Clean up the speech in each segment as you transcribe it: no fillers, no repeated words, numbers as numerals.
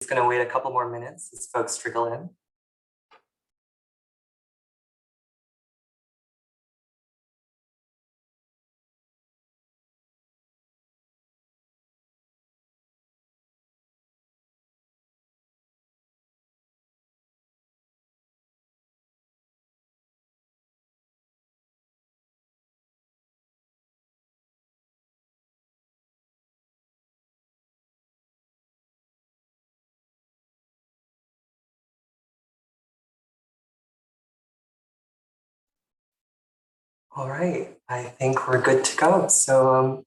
just going to wait a couple more minutes as folks trickle in. All right, I think we're good to go. So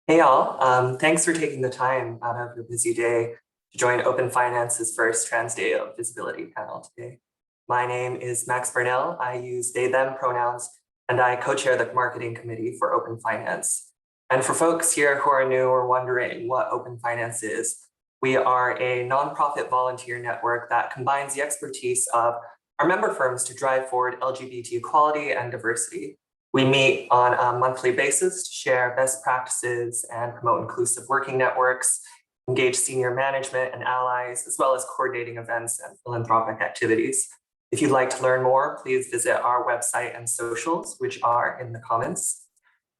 hey all, thanks for taking the time out of your busy day to join Open Finance's first Trans Day of Visibility panel today. My name is Max Burnell. I use they, them pronouns, and I co-chair the marketing committee for Open Finance. And for folks here who are new or wondering what Open Finance is, we are a nonprofit volunteer network that combines the expertise of our member firms to drive forward LGBT equality and diversity. We meet on a monthly basis to share best practices and promote inclusive working networks, engage senior management and allies, as well as coordinating events and philanthropic activities. If you'd like to learn more, please visit our website and socials, which are in the comments.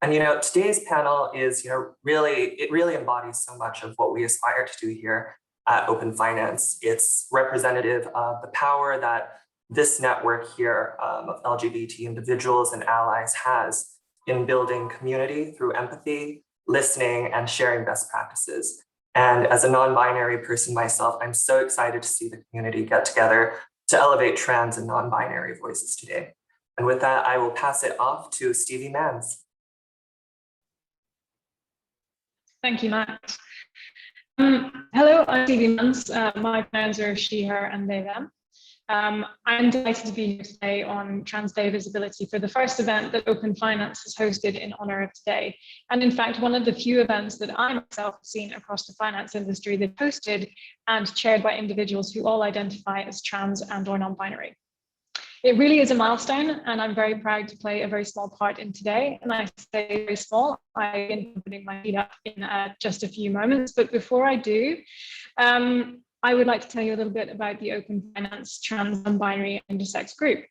And today's panel is really embodies so much of what we aspire to do here at Open Finance. It's representative of the power that this network here of LGBT individuals and allies has in building community through empathy, listening, and sharing best practices. And as a non-binary person myself, I'm so excited to see the community get together to elevate trans and non-binary voices today. And with that, I will pass it off to Stevie Mans. Thank you, Max. Hello, I'm Stevie Mans. My pronouns are she, her, and they, them. I'm delighted to be here today on Trans Day Visibility for the first event that Open Finance has hosted in honor of today. And in fact, one of the few events that I myself have seen across the finance industry that hosted and chaired by individuals who all identify as trans and or non-binary. It really is a milestone, and I'm very proud to play a very small part in today. And I say very small, I've been putting my feet up in just a few moments. But before I do, I would like to tell you a little bit about the Open Finance Trans Non-Binary Intersex Group.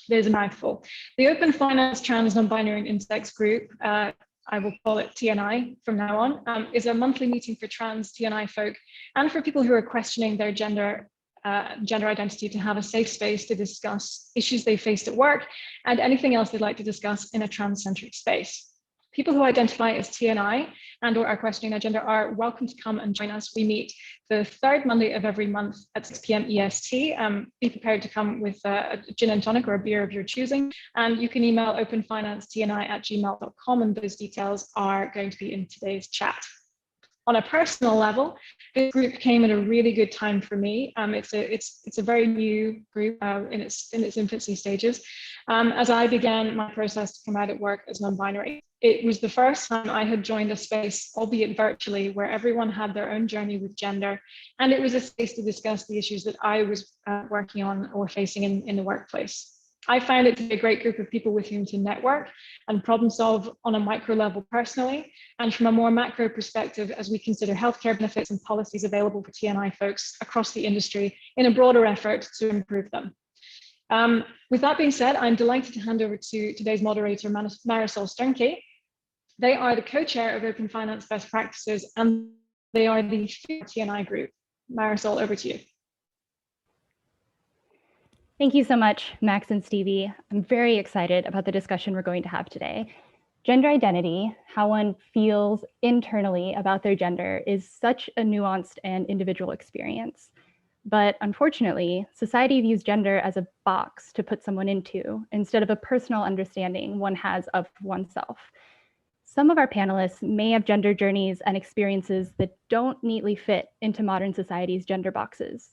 There's a mouthful. The Open Finance Trans Non-Binary Intersex Group, I will call it TNI from now on, is a monthly meeting for trans TNI folk and for people who are questioning their gender identity to have a safe space to discuss issues they faced at work and anything else they'd like to discuss in a trans-centric space. People who identify as TNI and or are questioning their gender are welcome to come and join us. We meet the third Monday of every month at 6 p.m. EST. Be prepared to come with a gin and tonic or a beer of your choosing. And you can email openfinancetni@gmail.com, and those details are going to be in today's chat. On a personal level, this group came at a really good time for me. It's a very new group in its infancy stages. As I began my process to come out at work as non-binary, it was the first time I had joined a space, albeit virtually, where everyone had their own journey with gender, and it was a space to discuss the issues that I was working on or facing in the workplace. I found it to be a great group of people with whom to network and problem solve on a micro level personally, and from a more macro perspective as we consider healthcare benefits and policies available for TNI folks across the industry in a broader effort to improve them. With that being said, I'm delighted to hand over to today's moderator, Marisol Sternke. They are the co-chair of Open Finance Best Practices, and they are the TNI group. Marisol, over to you. Thank you so much, Max and Stevie. I'm very excited about the discussion we're going to have today. Gender identity, how one feels internally about their gender, is such a nuanced and individual experience. But unfortunately, society views gender as a box to put someone into, instead of a personal understanding one has of oneself. Some of our panelists may have gender journeys and experiences that don't neatly fit into modern society's gender boxes.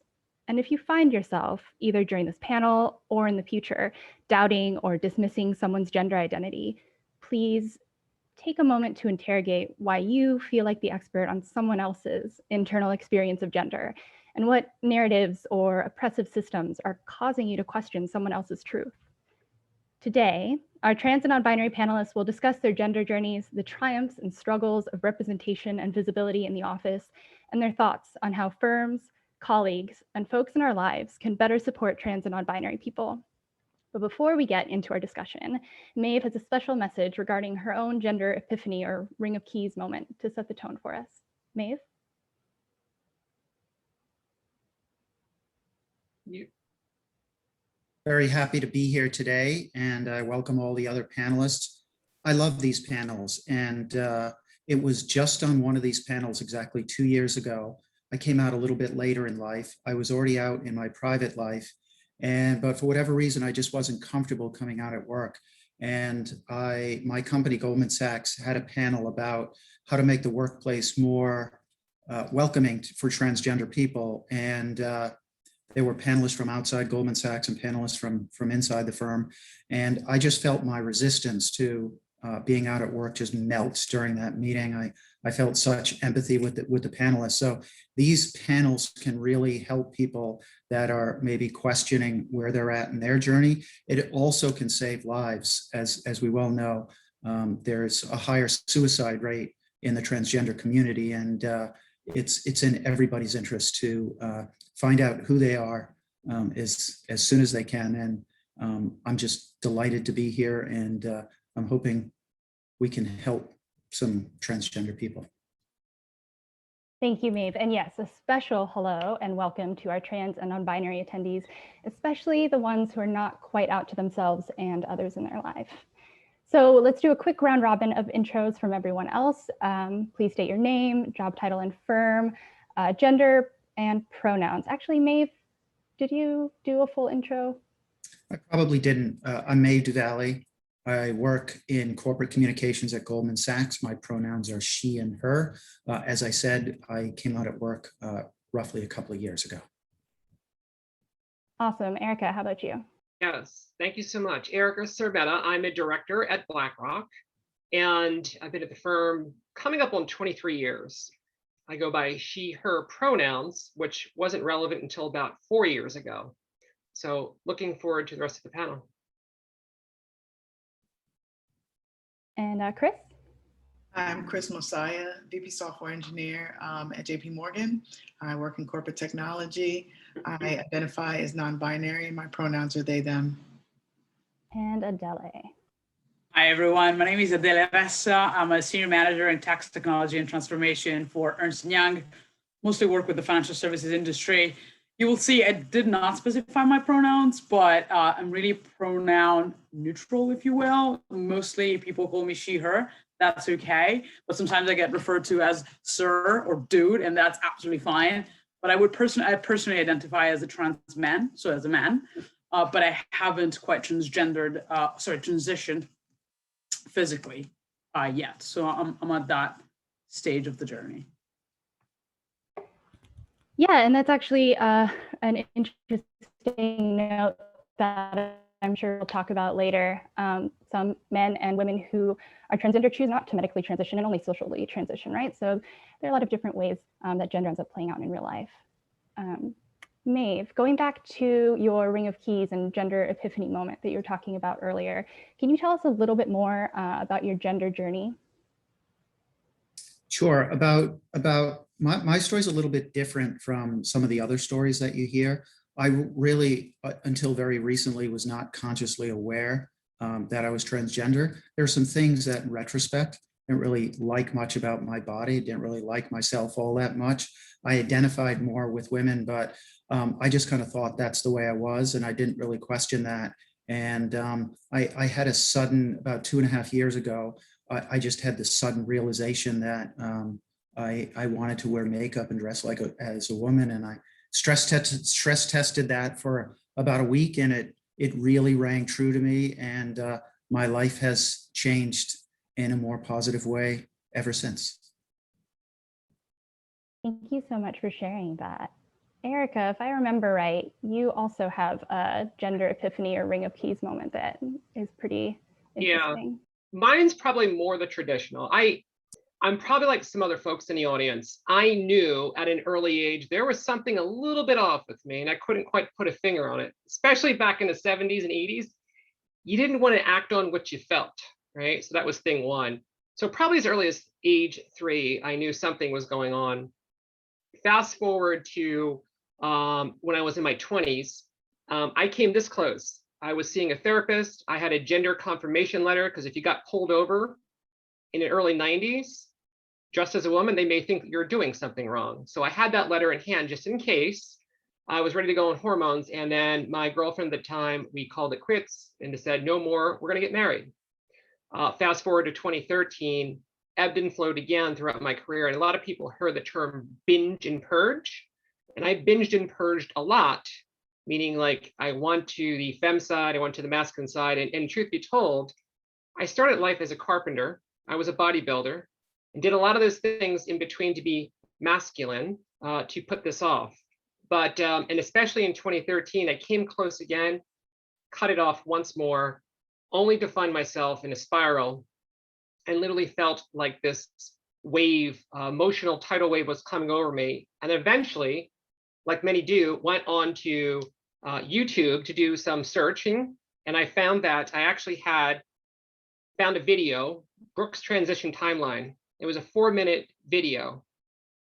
And if you find yourself, either during this panel or in the future, doubting or dismissing someone's gender identity, please take a moment to interrogate why you feel like the expert on someone else's internal experience of gender, and what narratives or oppressive systems are causing you to question someone else's truth. Today, our trans and non-binary panelists will discuss their gender journeys, the triumphs and struggles of representation and visibility in the office, and their thoughts on how firms, colleagues, and folks in our lives can better support trans and non-binary people. But before we get into our discussion, Maeve has a special message regarding her own gender epiphany or ring of keys moment to set the tone for us. Maeve? Very happy to be here today, and I welcome all the other panelists. I love these panels, and it was just on one of these panels exactly 2 years ago. I came out a little bit later in life. I was already out in my private life, but for whatever reason, I just wasn't comfortable coming out at work. And my company, Goldman Sachs, had a panel about how to make the workplace more welcoming for transgender people. And there were panelists from outside Goldman Sachs and panelists from inside the firm. And I just felt my resistance to being out at work just melts during that meeting. I felt such empathy with the panelists. So these panels can really help people that are maybe questioning where they're at in their journey. It also can save lives. As we well know, there's a higher suicide rate in the transgender community, and it's in everybody's interest to find out who they are as soon as they can. And I'm just delighted to be here, and I'm hoping we can help some transgender people. Thank you, Maeve. And yes, a special hello and welcome to our trans and non-binary attendees, especially the ones who are not quite out to themselves and others in their life. So let's do a quick round robin of intros from everyone else. Please state your name, job title and firm, gender, and pronouns. Actually, Maeve, did you do a full intro? I probably didn't. I'm Maeve DuValley. I work in corporate communications at Goldman Sachs. My pronouns are she and her. As I said, I came out at work roughly a couple of years ago. Awesome. Erica, how about you? Yes, thank you so much. Erica Cervetta. I'm a director at BlackRock, and I've been at the firm coming up on 23 years. I go by she, her pronouns, which wasn't relevant until about 4 years ago. So looking forward to the rest of the panel. And Chris? I'm Chris Mosiah, VP Software Engineer at JP Morgan. I work in corporate technology. I identify as non-binary. My pronouns are they, them. And Adele. Hi, everyone. My name is Adele Ressa. I'm a senior manager in tax technology and transformation for Ernst & Young. Mostly work with the financial services industry. You will see I did not specify my pronouns, but I'm really pronoun neutral, if you will. Mostly people call me she, her. That's okay. But sometimes I get referred to as sir or dude, and that's absolutely fine. But I personally identify as a trans man, so as a man, but I haven't quite transitioned physically yet. So I'm at that stage of the journey. Yeah, and that's actually an interesting note that I'm sure we'll talk about later. Some men and women who are transgender choose not to medically transition and only socially transition, right? So there are a lot of different ways that gender ends up playing out in real life. Maeve, going back to your ring of keys and gender epiphany moment that you were talking about earlier, can you tell us a little bit more about your gender journey? Sure. About my story is a little bit different from some of the other stories that you hear. I really, until very recently, was not consciously aware that I was transgender. There are some things that in retrospect, I didn't really like much about my body, didn't really like myself all that much. I identified more with women, but I just kind of thought that's the way I was, and I didn't really question that. And I had a sudden, about 2.5 years ago, I just had this sudden realization that I wanted to wear makeup and dress like as a woman, and I stress tested that for about a week, and it really rang true to me, and my life has changed in a more positive way ever since. Thank you so much for sharing that. Erica, if I remember right, you also have a gender epiphany or ring of keys moment that is pretty interesting. Yeah, mine's probably more the traditional. I'm probably like some other folks in the audience. I knew at an early age there was something a little bit off with me, and I couldn't quite put a finger on it, especially back in the 70s and 80s. You didn't want to act on what you felt, right? So that was thing one. So probably as early as age 3, I knew something was going on. Fast forward to when I was in my 20s. I came this close. I was seeing a therapist. I had a gender confirmation letter, because if you got pulled over in the early 90s, dressed as a woman, they may think that you're doing something wrong. So I had that letter in hand just in case. I was ready to go on hormones. And then my girlfriend at the time, we called it quits and said, no more, we're going to get married. Fast forward to 2013, ebbed and flowed again throughout my career. And a lot of people heard the term binge and purge. And I binged and purged a lot, meaning like I went to the fem side, I went to the masculine side. And truth be told, I started life as a carpenter. I was a bodybuilder and did a lot of those things in between to be masculine, to put this off. But, and especially in 2013, I came close again, cut it off once more, only to find myself in a spiral, and literally felt like this wave, emotional tidal wave was coming over me. And eventually, like many do, went on to YouTube to do some searching. And I found that I actually had found a video, Brooks Transition Timeline. It was a 4-minute video,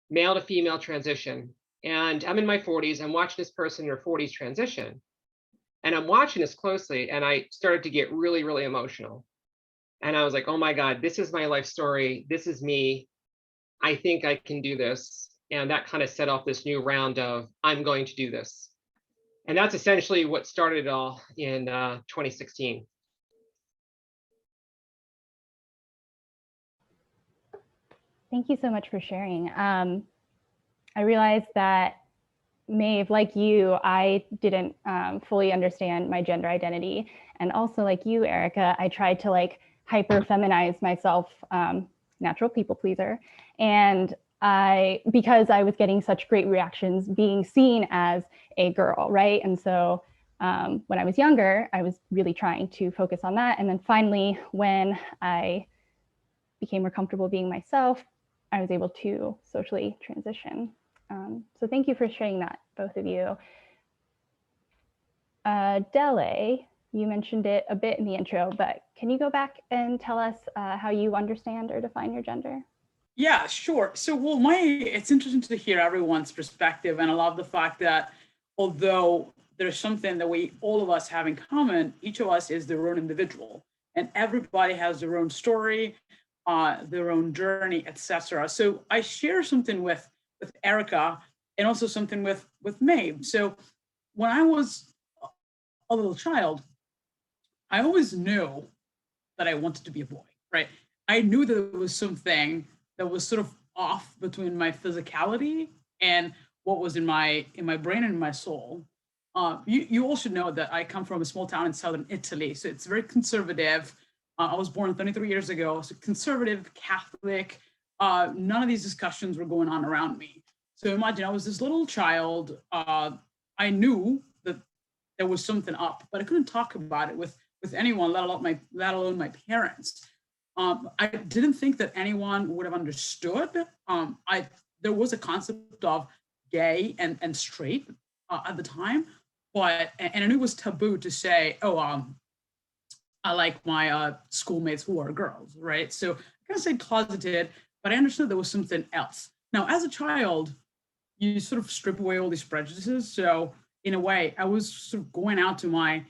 male to female transition. And I'm in my 40s, I'm watching this person in her 40s transition. And I'm watching this closely, and I started to get really, really emotional. And I was like, oh my God, this is my life story. This is me. I think I can do this. And that kind of set off this new round of, I'm going to do this. And that's essentially what started it all in 2016. Thank you so much for sharing. I realized that, Maeve, like you, I didn't fully understand my gender identity. And also like you, Erica, I tried to like hyper feminize myself, natural people pleaser. And because I was getting such great reactions being seen as a girl, right? And so when I was younger, I was really trying to focus on that. And then finally, when I became more comfortable being myself, I was able to socially transition. So thank you for sharing that, both of you. Dele, you mentioned it a bit in the intro, but can you go back and tell us how you understand or define your gender? Yeah, sure. So, well, it's interesting to hear everyone's perspective, and I love the fact that although there's something that all of us have in common, each of us is their own individual, and everybody has their own story, their own journey, etc. So I share something with Erica and also something with Maeve. So when I was a little child, I always knew that I wanted to be a boy, right? I knew that there was something that was sort of off between my physicality and what was in my brain and in my soul. You all should know that I come from a small town in southern Italy, so it's very conservative. I was born 33 years ago, so conservative, Catholic. None of these discussions were going on around me. So imagine I was this little child. I knew that there was something up, but I couldn't talk about it with anyone, let alone my parents. I didn't think that anyone would have understood. There was a concept of gay and straight at the time, and I knew it was taboo to say, oh, I like my schoolmates who are girls, right? So I kind of stayed closeted, but I understood there was something else. Now, as a child, you sort of strip away all these prejudices. So in a way, I was sort of going out to my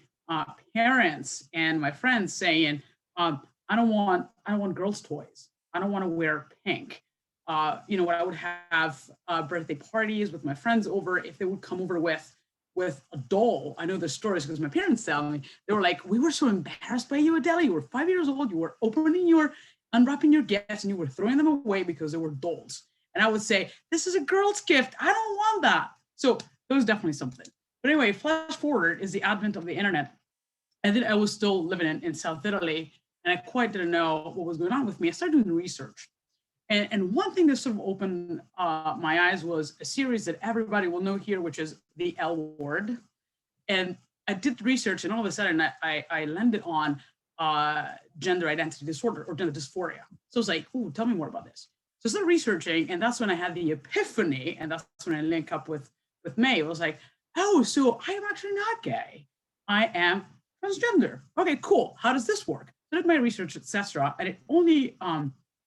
parents and my friends saying, I don't want girls' toys. I don't want to wear pink. I would have birthday parties with my friends over. If they would come over with a doll, I know the stories because my parents tell me, they were like, we were so embarrassed by you, Adele. You were 5 years old. You were unwrapping your gifts and you were throwing them away because they were dolls. And I would say, this is a girl's gift. I don't want that. So there was definitely something. But anyway, flash forward is the advent of the internet. And then I was still living in South Italy, and I quite didn't know what was going on with me. I started doing research. And one thing that sort of opened my eyes was a series that everybody will know here, which is The L Word. And I did research, and all of a sudden I landed on gender identity disorder or gender dysphoria. So I was like, ooh, tell me more about this. So I started researching, and that's when I had the epiphany, and that's when I link up with May. I was like, oh, so I am actually not gay. I am transgender. Okay, cool. How does this work? I did my research, etc. And it only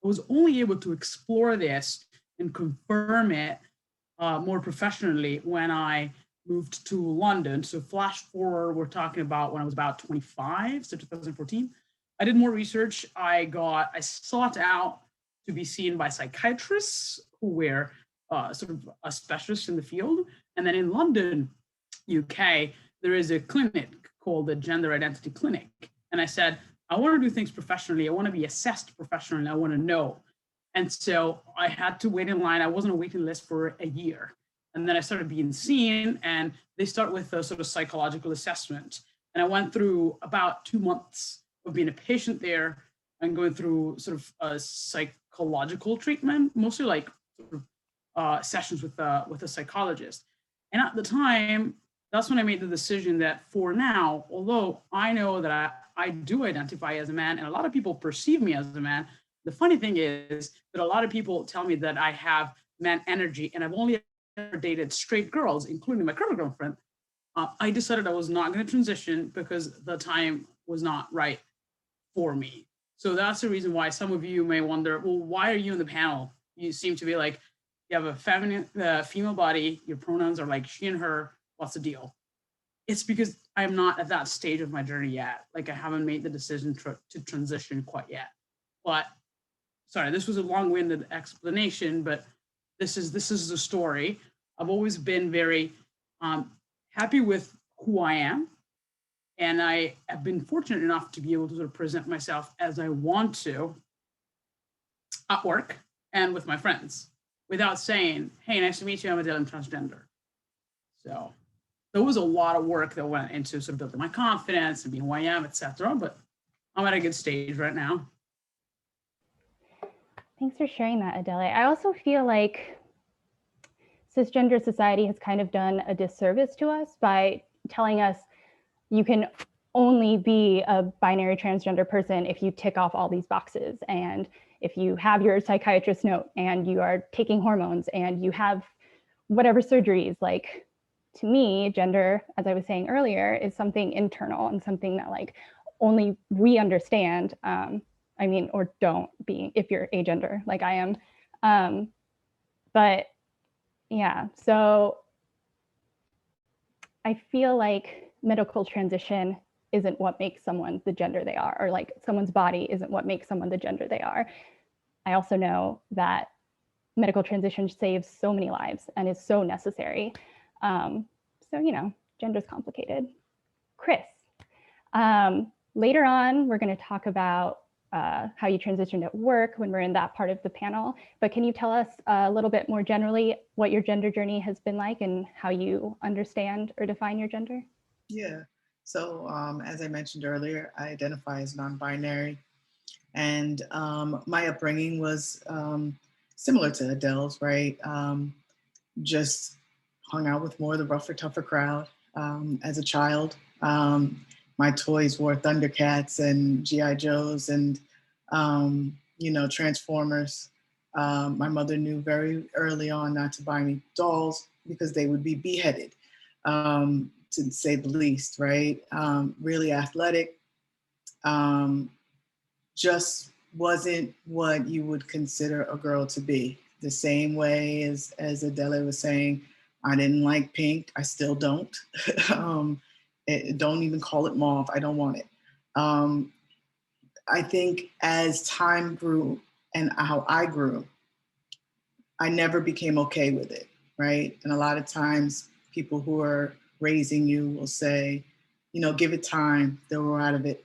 I was only able to explore this and confirm it more professionally when I moved to London. So flash forward, we're talking about when I was about 25, so 2014. I did more research. I sought out to be seen by psychiatrists who were sort of a specialist in the field. And then in London, UK, there is a clinic called the Gender Identity Clinic. And I said, I want to do things professionally. I want to be assessed professionally. I want to know. And so I had to wait in line. I was on a waiting list for a year. And then I started being seen, and they start with a sort of psychological assessment. And I went through about 2 months of being a patient there and going through sort of a psychological treatment, mostly like sort of, sessions with a psychologist. And at the time, that's when I made the decision that for now, although I know that I do identify as a man, and a lot of people perceive me as a man, the funny thing is that a lot of people tell me that I have man energy, and I've only ever dated straight girls, including my current girlfriend. I decided I was not going to transition because the time was not right for me. So that's the reason why some of you may wonder, well, why are you in the panel? You seem to be like, you have a feminine, female body, your pronouns are like she and her, what's the deal? It's because I'm not at that stage of my journey yet. Like I haven't made the decision to transition quite yet. But sorry, this was a long-winded explanation, but this is the story. I've always been very happy with who I am. And I have been fortunate enough to be able to sort of present myself as I want to at work and with my friends without saying, hey, nice to meet you, I'm Adele, I'm transgender. So there was a lot of work that went into sort of building my confidence and being who I am, et cetera, but I'm at a good stage right now. Thanks for sharing that, Adele. I also feel like cisgender society has kind of done a disservice to us by telling us you can only be a binary transgender person if you tick off all these boxes, and if you have your psychiatrist note and you are taking hormones and you have whatever surgeries. Like, to me, gender, as I was saying earlier, is something internal and something that like only we understand. I mean, or don't be if you're agender like I am. But yeah, so I feel like medical transition isn't what makes someone the gender they are, or like someone's body isn't what makes someone the gender they are. I also know that medical transition saves so many lives and is so necessary. So, you know, gender's complicated. Chris, later on, we're going to talk about how you transitioned at work when we're in that part of the panel. But can you tell us a little bit more generally what your gender journey has been like and how you understand or define your gender? Yeah. So as I mentioned earlier, I identify as non-binary, and my upbringing was similar to Adele's, right? Just hung out with more of the rougher, tougher crowd as a child. My toys were Thundercats and G.I. Joes and, you know, Transformers. My mother knew very early on not to buy me dolls because they would be beheaded, to say the least, right? Really athletic, just wasn't what you would consider a girl to be. The same way as Adele was saying, I didn't like pink, I still don't. Don't even call it mauve, I don't want it. I think as time grew and how I grew, I never became okay with it, right? And a lot of times people who are raising you will say, you know, give it time, they'll grow out of it.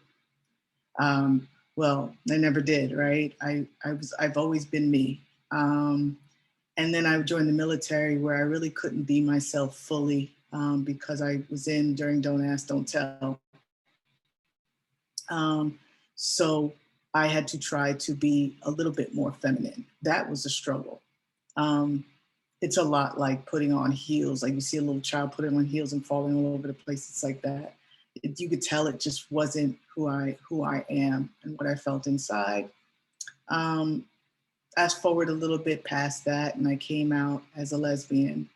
Well, I never did, right? I've always been me. And then I joined the military where I really couldn't be myself fully because I was in during Don't Ask, Don't Tell. So I had to try to be a little bit more feminine. That was a struggle. It's a lot like putting on heels. Like you see a little child putting on heels and falling all over the place. It's like that. You could tell it just wasn't who I am and what I felt inside. Fast forward a little bit past that, and I came out as a lesbian,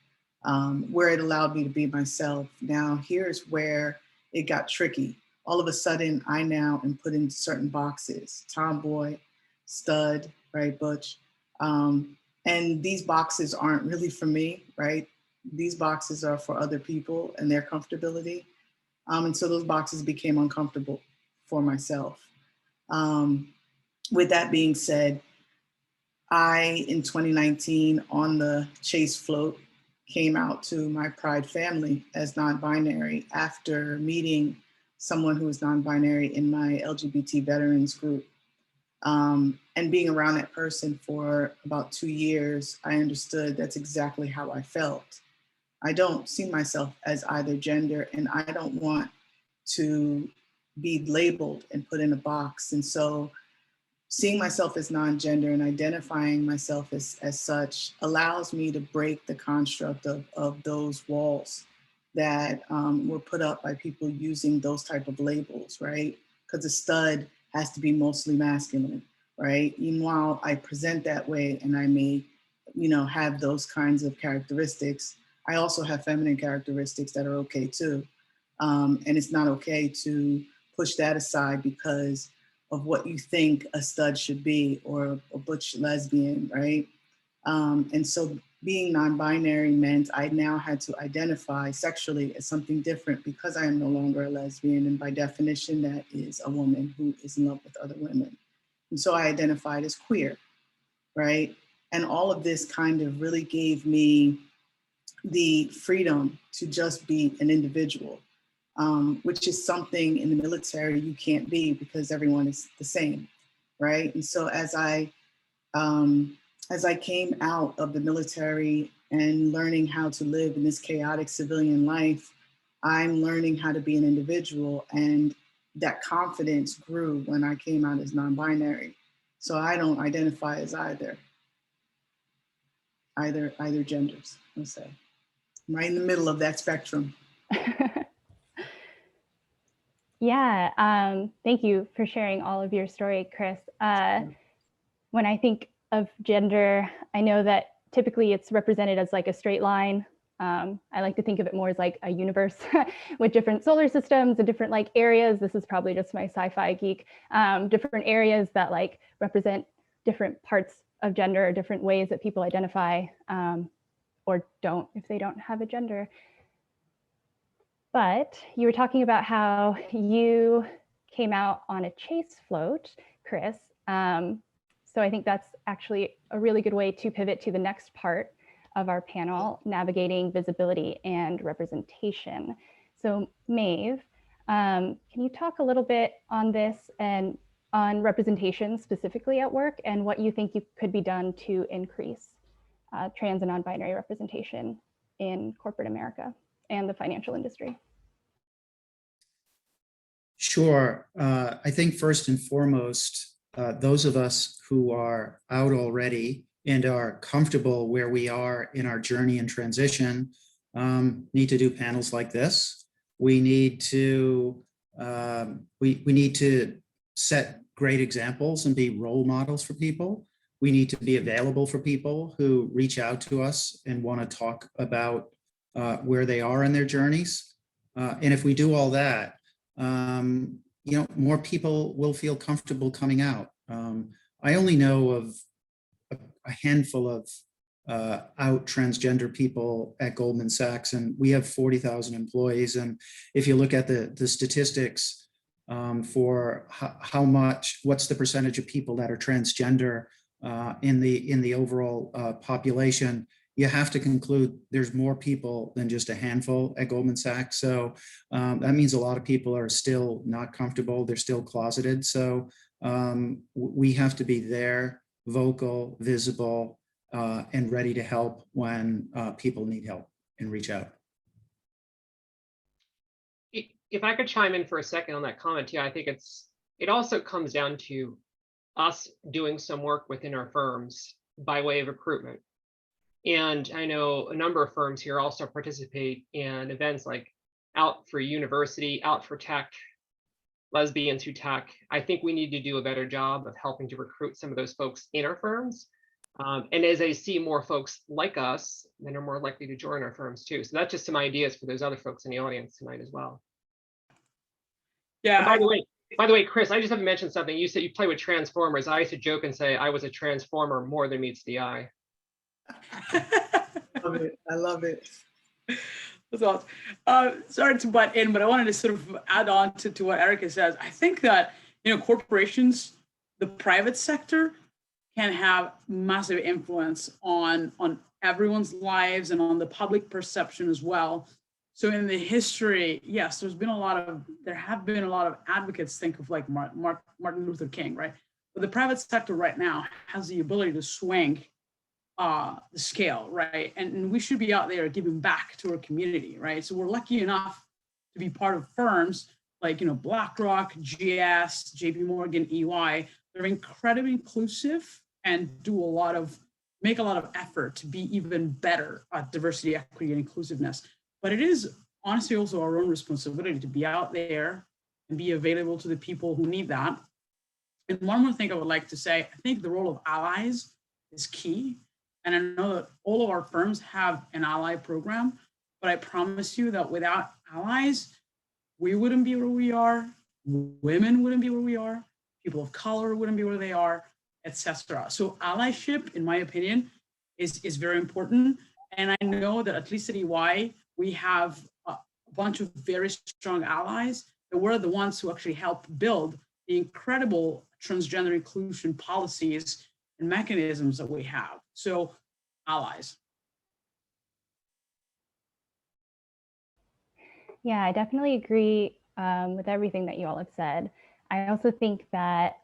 where it allowed me to be myself. Now, here's where it got tricky. All of a sudden, I now am put in certain boxes: tomboy, stud, right, butch. And And these boxes aren't really for me, right? These boxes are for other people and their comfortability. And so those boxes became uncomfortable for myself. With that being said, I, in 2019, on the Chase float, came out to my Pride family as non-binary after meeting someone who was non-binary in my LGBT veterans group. And being around that person for about 2 years, I understood that's exactly how I felt. I don't see myself as either gender, and I don't want to be labeled and put in a box. And so seeing myself as non-gender and identifying myself as such allows me to break the construct of those walls that were put up by people using those type of labels, right? Because a stud has to be mostly masculine, right? Even while I present that way and I may, have those kinds of characteristics, I also have feminine characteristics that are okay too. And it's not okay to push that aside because of what you think a stud should be or a butch lesbian, right? And so being non-binary meant I now had to identify sexually as something different because I am no longer a lesbian. And by definition, that is a woman who is in love with other women. And so I identified as queer, right? And all of this kind of really gave me the freedom to just be an individual, which is something in the military you can't be because everyone is the same, right? And so as I came out of the military and learning how to live in this chaotic civilian life, I'm learning how to be an individual, and that confidence grew when I came out as non-binary. So I don't identify as either genders, let's say. I'm right in the middle of that spectrum. Yeah, thank you for sharing all of your story, Chris. When I think of gender, I know that typically it's represented as like a straight line. I like to think of it more as like a universe with different solar systems and different like areas. This is probably just my sci-fi geek, different areas that like represent different parts of gender, or different ways that people identify or don't if they don't have a gender. But you were talking about how you came out on a Chase float, Chris. So I think that's actually a really good way to pivot to the next part of our panel, navigating visibility and representation. So Maeve, can you talk a little bit on this and on representation specifically at work, and what you think could be done to increase trans and non-binary representation in corporate America and the financial industry? Sure. I think first and foremost, those of us who are out already and are comfortable where we are in our journey and transition need to do panels like this. We need to we need to set great examples and be role models for people. We need to be available for people who reach out to us and want to talk about where they are in their journeys. And if we do all that, more people will feel comfortable coming out. I only know of a handful of out transgender people at Goldman Sachs, and we have 40,000 employees. And if you look at the statistics for what's the percentage of people that are transgender in the overall population, you have to conclude there's more people than just a handful at Goldman Sachs. So that means a lot of people are still not comfortable. They're still closeted. So we have to be there, vocal, visible, and ready to help when people need help and reach out. If I could chime in for a second on that comment, yeah, I think it also comes down to us doing some work within our firms by way of recruitment. And I know a number of firms here also participate in events like Out for University, Out for Tech, Lesbians Who Tech. I think we need to do a better job of helping to recruit some of those folks in our firms. And as I see more folks like us, then are more likely to join our firms too. So that's just some ideas for those other folks in the audience tonight as well. Yeah. By the way, Chris, I just haven't mentioned something. You said you play with Transformers. I used to joke and say I was a Transformer more than meets the eye. Love it. I love it. That's awesome. Sorry to butt in, but I wanted to sort of add on to what Erica says. I think that, corporations, the private sector can have massive influence on everyone's lives and on the public perception as well. So in the history, yes, there have been a lot of advocates, think of like Martin Luther King, right? But the private sector right now has the ability to swing the scale, right? And we should be out there giving back to our community, right? So we're lucky enough to be part of firms like, BlackRock, GS, JP Morgan, EY. They're incredibly inclusive and make a lot of effort to be even better at diversity, equity, and inclusiveness. But it is honestly also our own responsibility to be out there and be available to the people who need that. And one more thing I would like to say, I think the role of allies is key. And I know that all of our firms have an ally program, but I promise you that without allies, we wouldn't be where we are, women wouldn't be where we are, people of color wouldn't be where they are, etc. So allyship, in my opinion, is very important. And I know that at least at EY, we have a bunch of very strong allies that were the ones who actually helped build the incredible transgender inclusion policies and mechanisms that we have. So allies. Yeah, I definitely agree with everything that you all have said. I also think that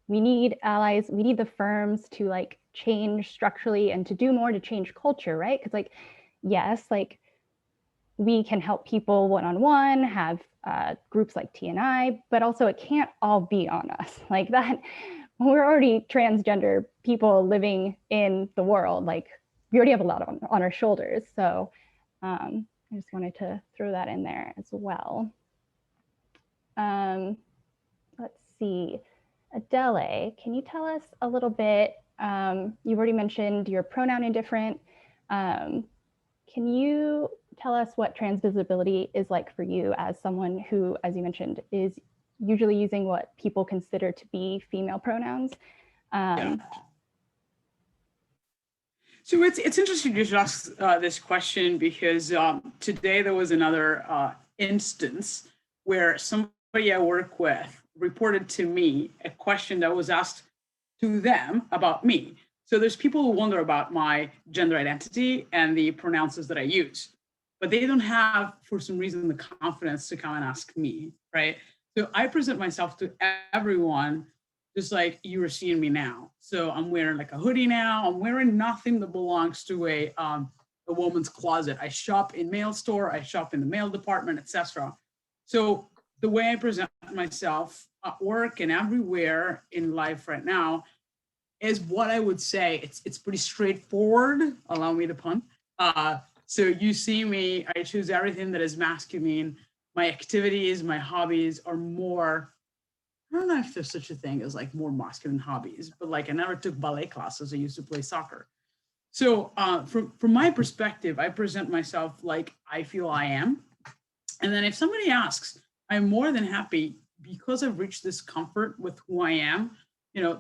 we need allies, we need the firms to like change structurally and to do more to change culture, right? Because yes, we can help people one-on-one, have groups like TNI, but also it can't all be on us. Like that, we're already transgender people living in the world. Like we already have a lot on our shoulders. So I just wanted to throw that in there as well. Let's see, Adele, can you tell us a little bit, you've already mentioned your pronoun indifferent. Can you tell us what trans visibility is like for you as someone who, as you mentioned, is usually using what people consider to be female pronouns? Yeah. So it's interesting you should ask this question because today there was another instance where somebody I work with reported to me a question that was asked to them about me. So there's people who wonder about my gender identity and the pronouns that I use, but they don't have, for some reason, the confidence to come and ask me, right? So I present myself to everyone just like you are seeing me now. So I'm wearing like a hoodie now. I'm wearing nothing that belongs to a woman's closet. I shop in mail store, I shop in the mail department, etc. So the way I present myself at work and everywhere in life right now is what I would say. It's pretty straightforward. Allow me to pun. So you see me, I choose everything that is masculine. My activities, my hobbies are more, I don't know if there's such a thing as like more masculine hobbies, but like I never took ballet classes. I used to play soccer. So from my perspective, I present myself like I feel I am. And then if somebody asks, I'm more than happy because I've reached this comfort with who I am,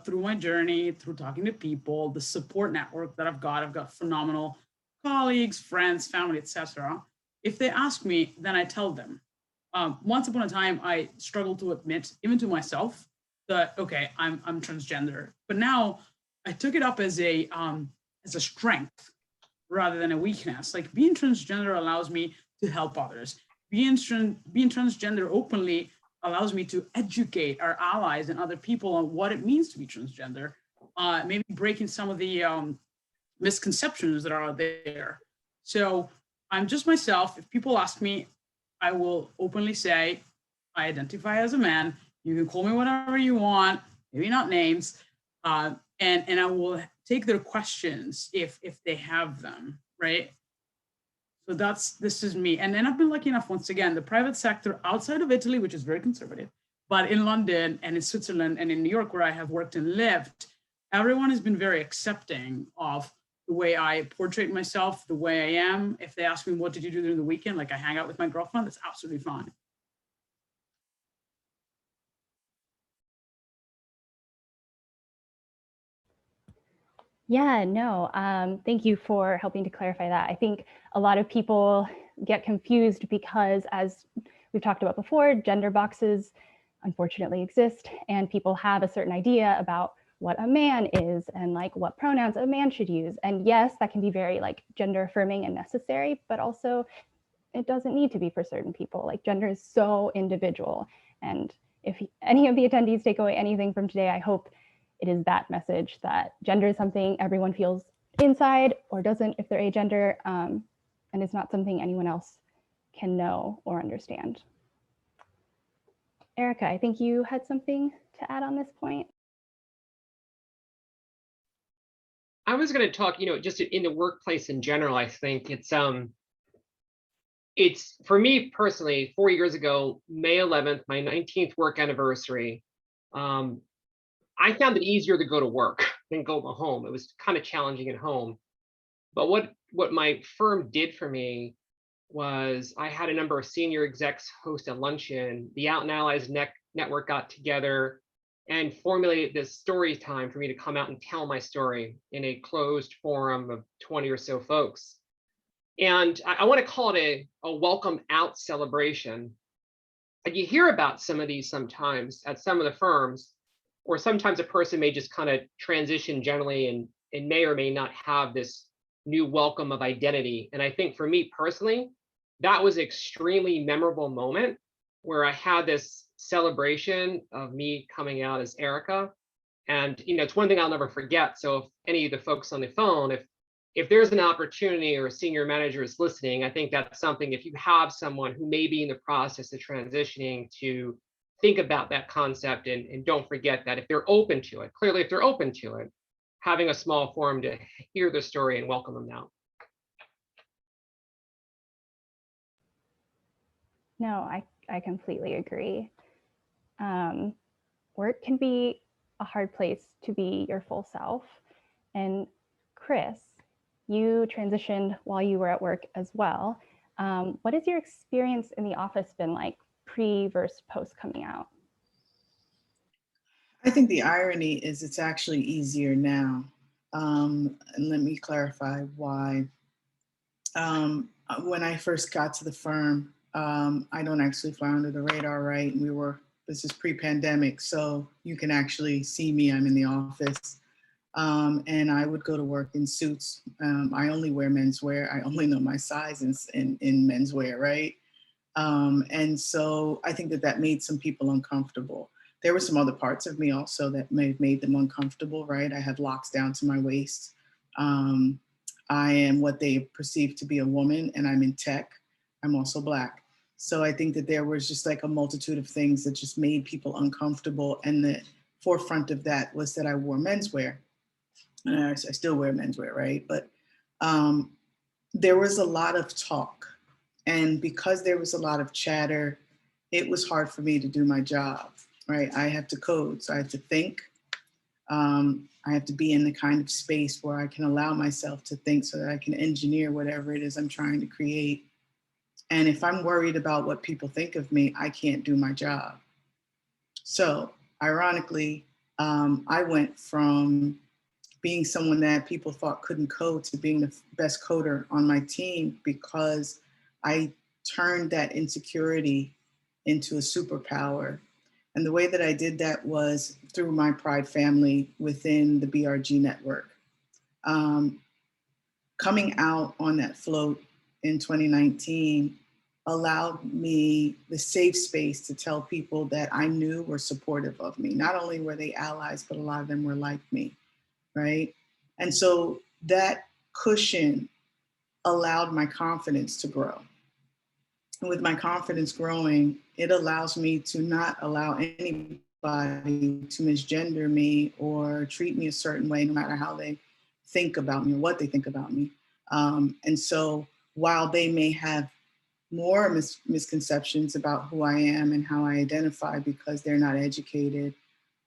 through my journey, through talking to people, the support network that I've got phenomenal colleagues, friends, family, etc. If they ask me, then I tell them. Once upon a time, I struggled to admit, even to myself, that okay, I'm transgender. But now I took it up as a strength rather than a weakness. Like being transgender allows me to help others. Being transgender openly allows me to educate our allies and other people on what it means to be transgender. Maybe breaking some of the misconceptions that are out there. So I'm just myself. If people ask me, I will openly say, I identify as a man. You can call me whatever you want, maybe not names. And I will take their questions if they have them, right? So this is me. And then I've been lucky enough, once again, the private sector outside of Italy, which is very conservative, but in London and in Switzerland and in New York, where I have worked and lived, everyone has been very accepting of the way I portray myself, the way I am. If they ask me, what did you do during the weekend? Like I hang out with my girlfriend, that's absolutely fine. Yeah, no, thank you for helping to clarify that. I think a lot of people get confused because, as we've talked about before, gender boxes unfortunately exist, and people have a certain idea about what a man is and like what pronouns a man should use. And yes, that can be very like gender affirming and necessary, but also it doesn't need to be for certain people. Like gender is so individual. And if any of the attendees take away anything from today, I hope it is that message that gender is something everyone feels inside or doesn't if they're agender, and it's not something anyone else can know or understand. Erica, I think you had something to add on this point. I was going to talk, just in the workplace in general. I think it's for me personally, 4 years ago, May 11th, my 19th work anniversary. I found it easier to go to work than go home. It was kind of challenging at home. But what my firm did for me was I had a number of senior execs host a luncheon. The Out and Allies network got together and formulated this story time for me to come out and tell my story in a closed forum of 20 or so folks. And I want to call it a welcome out celebration. And you hear about some of these sometimes at some of the firms, or sometimes a person may just kind of transition generally and may or may not have this new welcome of identity. And I think for me personally, that was an extremely memorable moment where I had this celebration of me coming out as Erica. And it's one thing I'll never forget. So if any of the folks on the phone, if there's an opportunity or a senior manager is listening, I think that's something, if you have someone who may be in the process of transitioning, to think about that concept and don't forget that if they're open to it, clearly if they're open to it, having a small forum to hear the story and welcome them out. No, I completely agree. Work can be a hard place to be your full self. And Chris, you transitioned while you were at work as well. What has your experience in the office been like pre versus post coming out? I think the irony is it's actually easier now. And let me clarify why. When I first got to the firm, I don't actually fly under the radar, right? This is pre-pandemic, so you can actually see me, I'm in the office. And I would go to work in suits. I only wear menswear. I only know my size in menswear, right? And so I think that made some people uncomfortable. There were some other parts of me also that may have made them uncomfortable, right? I had locks down to my waist. I am what they perceive to be a woman, and I'm in tech. I'm also Black. So I think that there was just like a multitude of things that just made people uncomfortable. And the forefront of that was that I wore menswear. And I still wear menswear, right? But there was a lot of talk. And because there was a lot of chatter, it was hard for me to do my job, right? I have to code, so I have to think. I have to be in the kind of space where I can allow myself to think so that I can engineer whatever it is I'm trying to create. And if I'm worried about what people think of me, I can't do my job. So ironically, I went from being someone that people thought couldn't code to being the best coder on my team because I turned that insecurity into a superpower. And the way that I did that was through my Pride family within the BRG network. Coming out on that float in 2019 allowed me the safe space to tell people that I knew were supportive of me. Not only were they allies, but a lot of them were like me, right? And so that cushion allowed my confidence to grow. And with my confidence growing, it allows me to not allow anybody to misgender me or treat me a certain way, no matter how they think about me or what they think about me. And so while they may have more misconceptions about who I am and how I identify because they're not educated,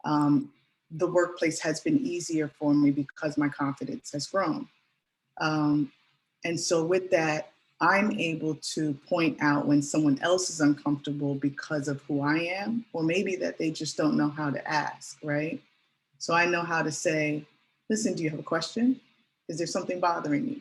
the workplace has been easier for me because my confidence has grown. And so with that, I'm able to point out when someone else is uncomfortable because of who I am, or maybe that they just don't know how to ask, right? So I know how to say, listen, do you have a question? Is there something bothering you?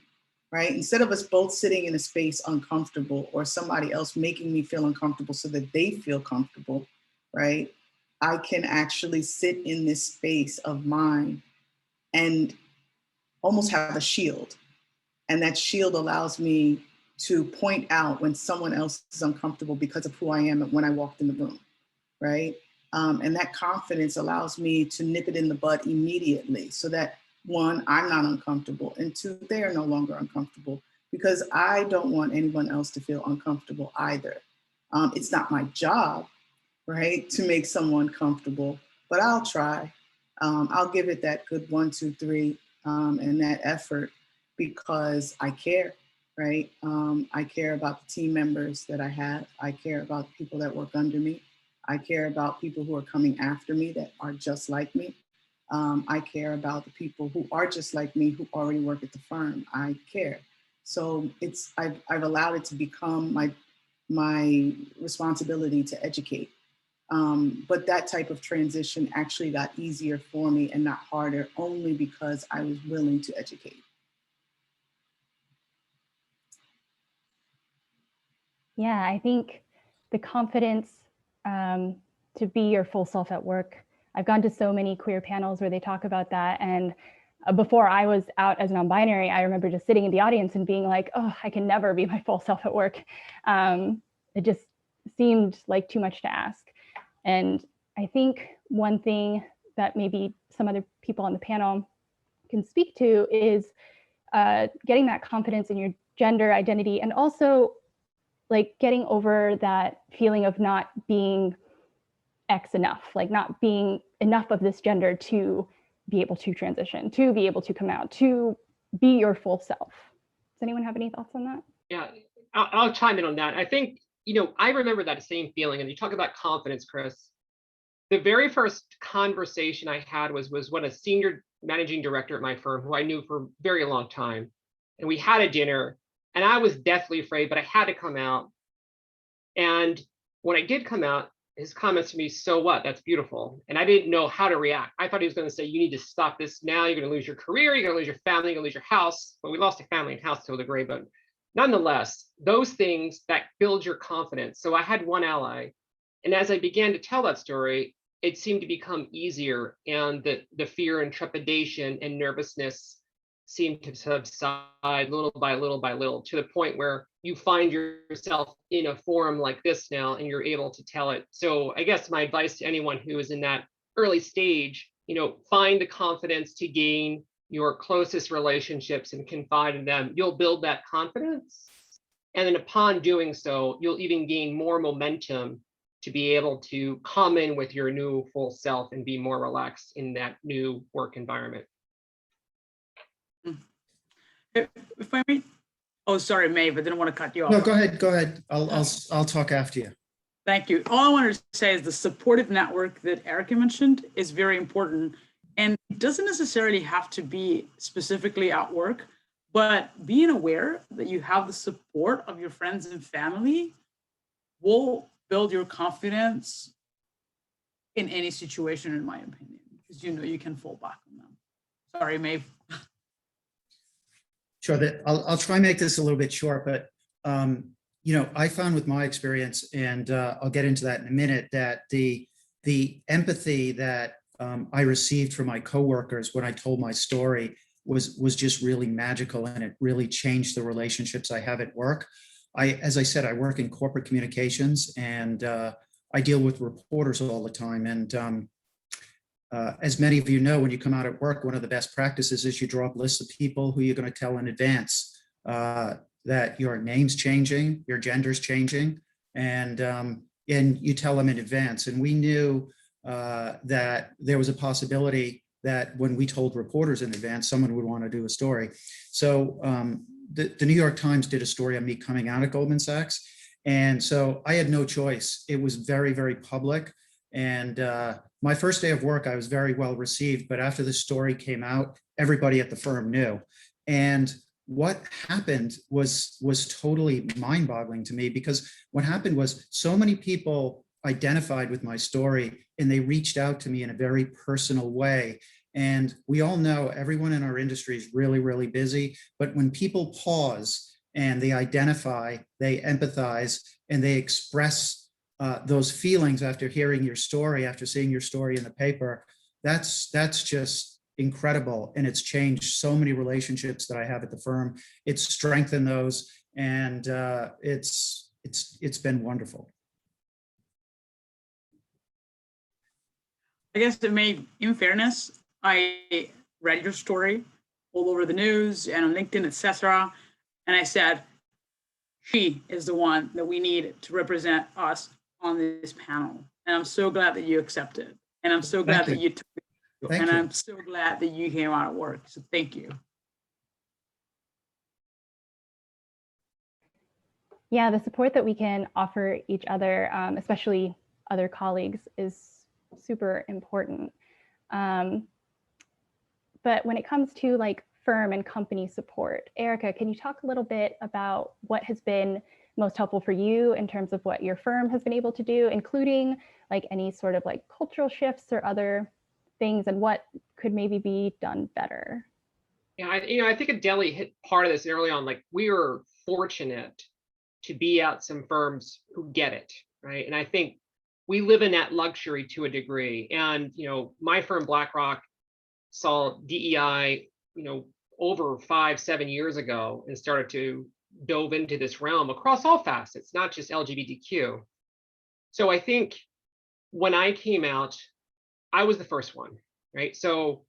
Right? Instead of us both sitting in a space uncomfortable or somebody else making me feel uncomfortable so that they feel comfortable, right? I can actually sit in this space of mine and almost have a shield. And that shield allows me to point out when someone else is uncomfortable because of who I am when I walked in the room, right? And that confidence allows me to nip it in the bud immediately so that one, I'm not uncomfortable, and two, they're no longer uncomfortable because I don't want anyone else to feel uncomfortable either. It's not my job, right, to make someone comfortable, but I'll try. I'll give it that good 1, 2, 3, and that effort because I care, right? I care about the team members that I have. I care about the people that work under me. I care about people who are coming after me that are just like me. I care about the people who are just like me who already work at the firm. I care. So I've allowed it to become my responsibility to educate. But that type of transition actually got easier for me and not harder only because I was willing to educate. Yeah, I think the confidence to be your full self at work. I've gone to so many queer panels where they talk about that. And before I was out as non-binary, I remember just sitting in the audience and being like, oh, I can never be my full self at work. It just seemed like too much to ask. And I think one thing that maybe some other people on the panel can speak to is getting that confidence in your gender identity, and also like getting over that feeling of not being X enough, like not being enough of this gender to be able to transition, to be able to come out, to be your full self. Does anyone have any thoughts on that? Yeah, I'll chime in on that. I think, I remember that same feeling. And you talk about confidence, Chris. The very first conversation I had was when a senior managing director at my firm, who I knew for a very long time, and we had a dinner, and I was deathly afraid, but I had to come out. And when I did come out, his comments to me, so what? That's beautiful. And I didn't know how to react. I thought he was going to say, you need to stop this now. You're going to lose your career. You're going to lose your family. You're going to lose your house. But we lost a family and house till the grave. But nonetheless, those things that build your confidence. So I had one ally. And as I began to tell that story, it seemed to become easier. And the fear and trepidation and nervousness seemed to subside little by little by little, to the point where you find yourself in a forum like this now and you're able to tell it. So I guess my advice to anyone who is in that early stage, find the confidence to gain your closest relationships and confide in them. You'll build that confidence. And then upon doing so, you'll even gain more momentum to be able to come in with your new full self and be more relaxed in that new work environment. If I may, oh, sorry, Maeve, I didn't want to cut you off. No, go ahead. I'll talk after you. Thank you. All I wanted to say is the supportive network that Erica mentioned is very important, and it doesn't necessarily have to be specifically at work, but being aware that you have the support of your friends and family will build your confidence in any situation, in my opinion, because you can fall back on them. Sorry, Maeve. Sure, I'll try and make this a little bit short, but I found with my experience, and I'll get into that in a minute, that the empathy that I received from my coworkers when I told my story was just really magical, and it really changed the relationships I have at work. As I said, I work in corporate communications, and I deal with reporters all the time. And as many of you know, when you come out at work, one of the best practices is you draw up lists of people who you're going to tell in advance that your name's changing, your gender's changing, and you tell them in advance. And we knew that there was a possibility that when we told reporters in advance, someone would want to do a story. So the New York Times did a story on me coming out at Goldman Sachs. And so I had no choice. It was very, very public. And my first day of work, I was very well received. But after the story came out, everybody at the firm knew. And what happened was totally mind-boggling to me, because what happened was so many people identified with my story, and they reached out to me in a very personal way. And we all know everyone in our industry is really, really busy. But when people pause and they identify, they empathize, and they express those feelings after hearing your story, after seeing your story in the paper, that's just incredible. And it's changed so many relationships that I have at the firm. It's strengthened those, and it's been wonderful. I guess in fairness, I read your story all over the news and on LinkedIn, etc. And I said, she is the one that we need to represent us on this panel. And I'm so glad that you accepted. And I'm so glad that you took it. And I'm so glad that you came out of work. So thank you. Yeah, the support that we can offer each other, especially other colleagues, is super important. But when it comes to like firm and company support, Erica, can you talk a little bit about what has been most helpful for you in terms of what your firm has been able to do, including like any sort of like cultural shifts or other things, and what could maybe be done better? Yeah, I think Adele hit part of this early on. Like, we were fortunate to be at some firms who get it, right? And I think we live in that luxury to a degree. And my firm, BlackRock, saw DEI, over 5-7 years ago, and started to dove into this realm across all facets, not just LGBTQ. So I think when I came out, I was the first one, right? So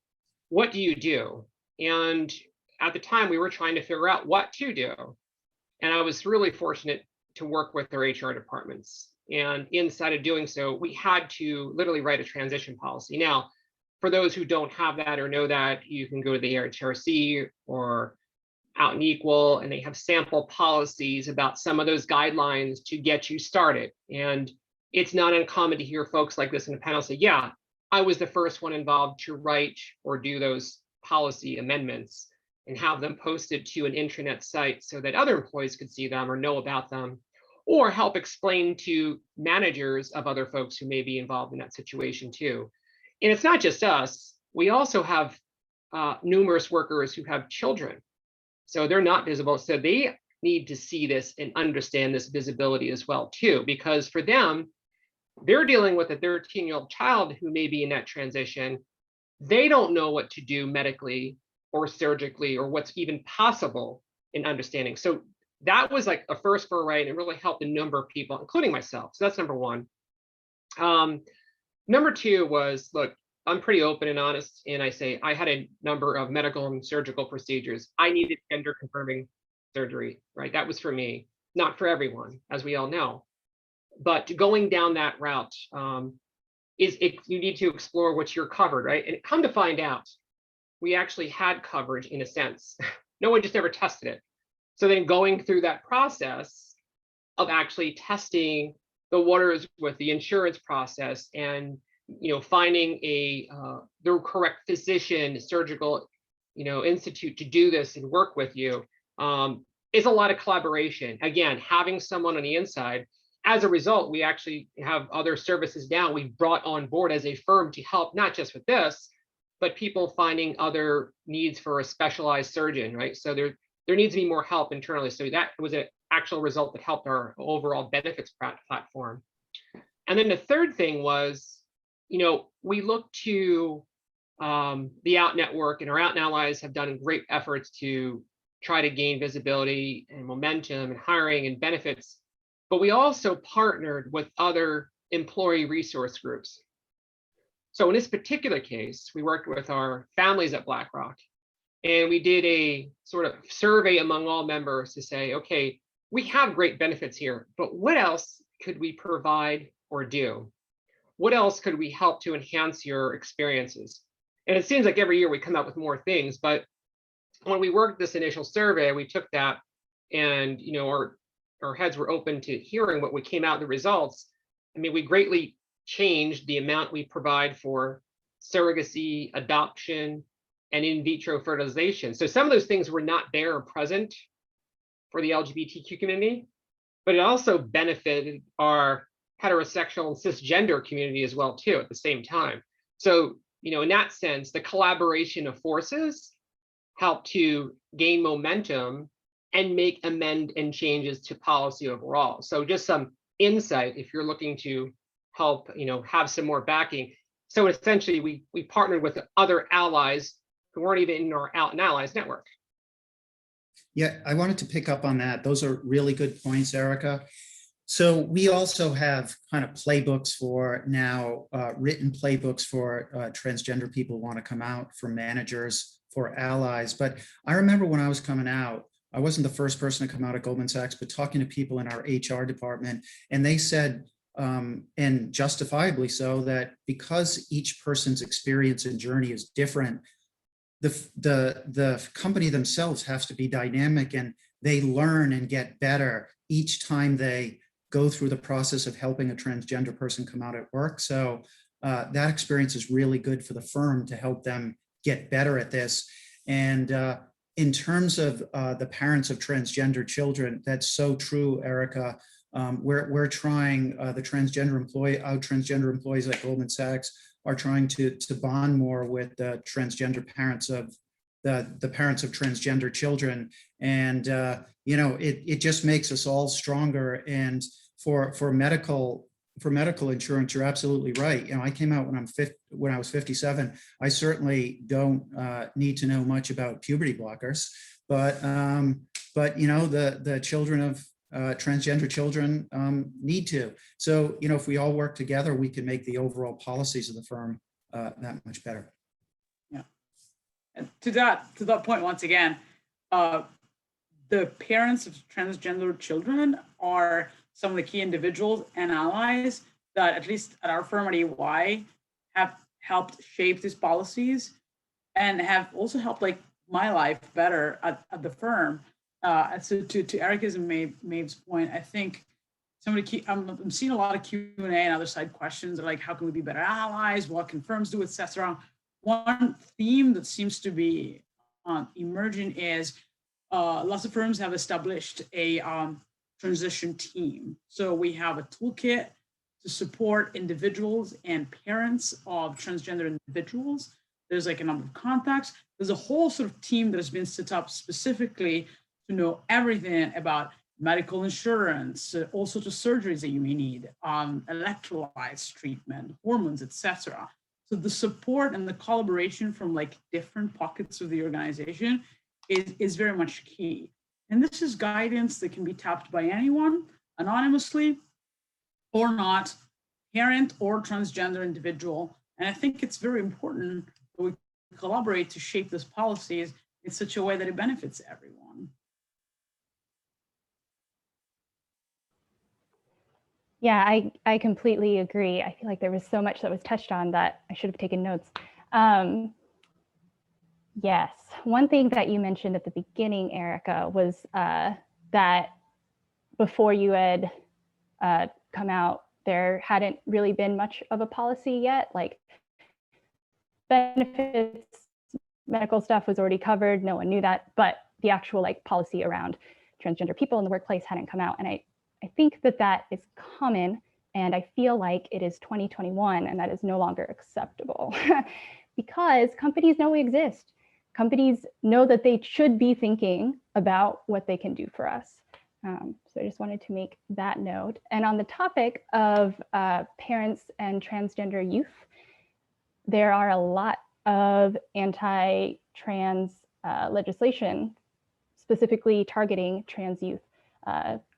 what do you do? And at the time, we were trying to figure out what to do. And I was really fortunate to work with their HR departments. And inside of doing so, we had to literally write a transition policy. Now, for those who don't have that or know that, you can go to the HRC or Out and Equal, and they have sample policies about some of those guidelines to get you started. And it's not uncommon to hear folks like this in the panel say, yeah, I was the first one involved to write or do those policy amendments, and have them posted to an intranet site so that other employees could see them or know about them, or help explain to managers of other folks who may be involved in that situation too. And it's not just us. We also have numerous workers who have children. So they're not visible. So they need to see this and understand this visibility as well too, because for them, they're dealing with a 13-year-old child who may be in that transition. They don't know what to do medically or surgically, or what's even possible in understanding. So that was like a first foray, and it really helped a number of people, including myself. So that's number one. Number two was, look, I'm pretty open and honest, and I say I had a number of medical and surgical procedures. I needed gender confirming surgery, right? That was for me, not for everyone, as we all know. But going down that route, you need to explore what you're covered, right? And come to find out, we actually had coverage in a sense. No one just ever tested it. So then going through that process of actually testing the waters with the insurance process, and finding the correct physician, surgical institute to do this and work with you, is a lot of collaboration. Again, having someone on the inside. As a result, we actually have other services now we've brought on board as a firm to help, not just with this, but people finding other needs for a specialized surgeon, right? So there needs to be more help internally. So that was an actual result that helped our overall benefits platform. And then the third thing was, we look to the Out Network, and our Out allies have done great efforts to try to gain visibility and momentum and hiring and benefits. But we also partnered with other employee resource groups. So in this particular case, we worked with our families at BlackRock, and we did a sort of survey among all members to say, okay, we have great benefits here, but what else could we provide or do? What else could we help to enhance your experiences? And it seems like every year we come up with more things, but when we worked this initial survey, we took that, and our heads were open to hearing what we came out in the results. I mean, we greatly changed the amount we provide for surrogacy, adoption, and in vitro fertilization. So some of those things were not there or present for the LGBTQ community, but it also benefited our heterosexual and cisgender community as well too at the same time. So in that sense, the collaboration of forces help to gain momentum and make amend and changes to policy overall. So just some insight if you're looking to help, have some more backing. So essentially, we partnered with other allies who weren't even in our allies network. Yeah, I wanted to pick up on that. Those are really good points, Erica. So we also have kind of playbooks for now, written playbooks for transgender people who want to come out, for managers, for allies. But I remember when I was coming out, I wasn't the first person to come out at Goldman Sachs, but talking to people in our HR department, and they said, and justifiably so, that because each person's experience and journey is different, the company themselves has to be dynamic, and they learn and get better each time they go through the process of helping a transgender person come out at work. So that experience is really good for the firm to help them get better at this. And in terms of the parents of transgender children, that's so true, Erica. We're trying, our transgender employees at Goldman Sachs are trying to bond more with the transgender parents of the parents of transgender children. And it just makes us all stronger. And for medical insurance, you're absolutely right. I came out when I was 57. I certainly don't need to know much about puberty blockers, but the children of transgender children need to. So, if we all work together, we can make the overall policies of the firm that much better. Yeah. And to that point, once again, the parents of transgender children are some of the key individuals and allies that, at least at our firm at EY, have helped shape these policies and have also helped my life better at the firm. So to Erica's and Maeve's point, I think I'm seeing a lot of Q&A and other side questions like, how can we be better allies? What can firms do, etc. One theme that seems to be emerging is lots of firms have established a transition team. So we have a toolkit to support individuals and parents of transgender individuals. There's a number of contacts. There's a whole sort of team that has been set up specifically to know everything about medical insurance, all sorts of surgeries that you may need, electrolytes treatment, hormones, etc. So the support and the collaboration from different pockets of the organization is very much key. And this is guidance that can be tapped by anyone, anonymously or not, parent or transgender individual. And I think it's very important that we collaborate to shape these policies in such a way that it benefits everyone. Yeah, I completely agree. I feel like there was so much that was touched on that I should have taken notes. Yes, one thing that you mentioned at the beginning, Erica, was that before you had come out, there hadn't really been much of a policy yet. Benefits, medical stuff was already covered. No one knew that, but the actual policy around transgender people in the workplace hadn't come out. And I think that is common, and I feel like it is 2021, and that is no longer acceptable because companies know we exist. Companies know that they should be thinking about what they can do for us. So I just wanted to make that note. And on the topic of parents and transgender youth, there are a lot of anti-trans legislation specifically targeting trans youth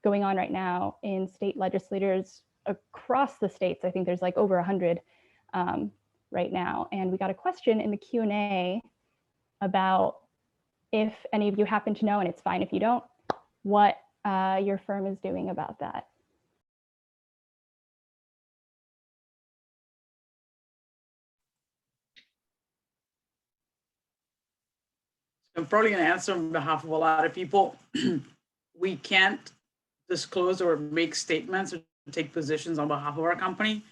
going on right now in state legislators across the states. I think there's over 100 right now. And we got a question in the Q&A about if any of you happen to know, and it's fine if you don't, what your firm is doing about that. I'm probably going to answer on behalf of a lot of people. We can't disclose or make statements or take positions on behalf of our company.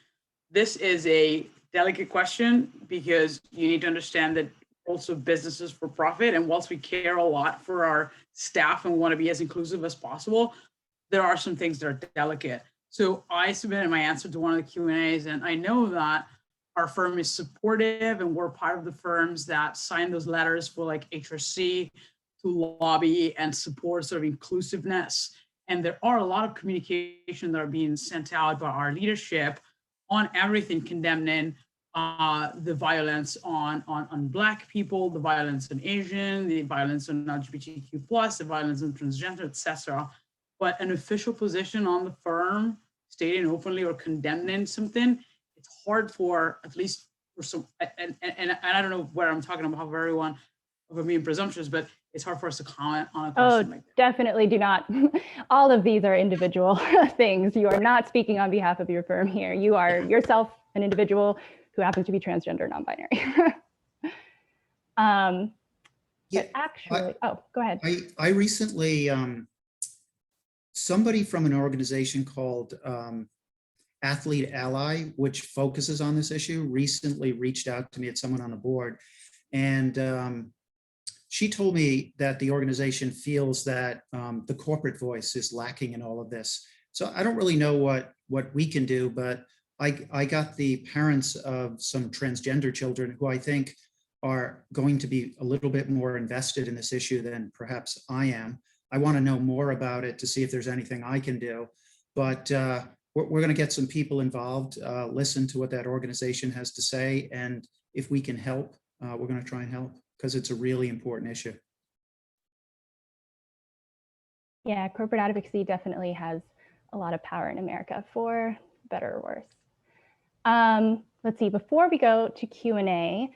This is a delicate question because you need to understand that also businesses for profit, and whilst we care a lot for our staff and want to be as inclusive as possible, there are some things that are delicate. So I submitted my answer to one of the Q&As, and I know that our firm is supportive, and we're part of the firms that sign those letters for like HRC to lobby and support sort of inclusiveness. And there are a lot of communication that are being sent out by our leadership on everything condemning the violence on Black people, the violence on Asian, the violence on LGBTQ+, the violence on transgender, etc. But an official position on the firm stating openly or condemning something, it's hard for, at least for some, and I don't know where I'm talking about for everyone, if I'm being presumptuous, but it's hard for us to comment on a question like that. Definitely do not. All of these are individual things. You are not speaking on behalf of your firm here. You are yourself an individual who happens to be transgender, non-binary. But actually, oh, go ahead. I recently, somebody from an organization called Athlete Ally, which focuses on this issue, recently reached out to me. It's someone on the board. And she told me that the organization feels that the corporate voice is lacking in all of this. So I don't really know what we can do, but I got the parents of some transgender children who I think are going to be a little bit more invested in this issue than perhaps I am. I want to know more about it to see if there's anything I can do. But we're going to get some people involved, listen to what that organization has to say. And if we can help, we're going to try and help, because it's a really important issue. Yeah, corporate advocacy definitely has a lot of power in America, for better or worse. Let's see, before we go to Q&A,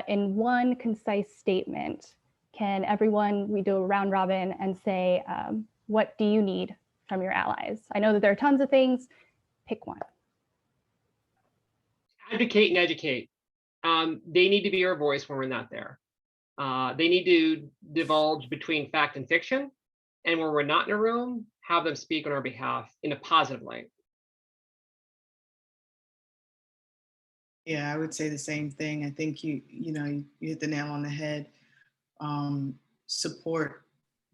in one concise statement, can everyone, we do a round robin and say, what do you need from your allies? I know that there are tons of things, pick one. Advocate and educate. They need to be our voice when we're not there. They need to divulge between fact and fiction. And when we're not in a room, have them speak on our behalf in a positive light. Yeah, I would say the same thing. I think you hit the nail on the head. Support,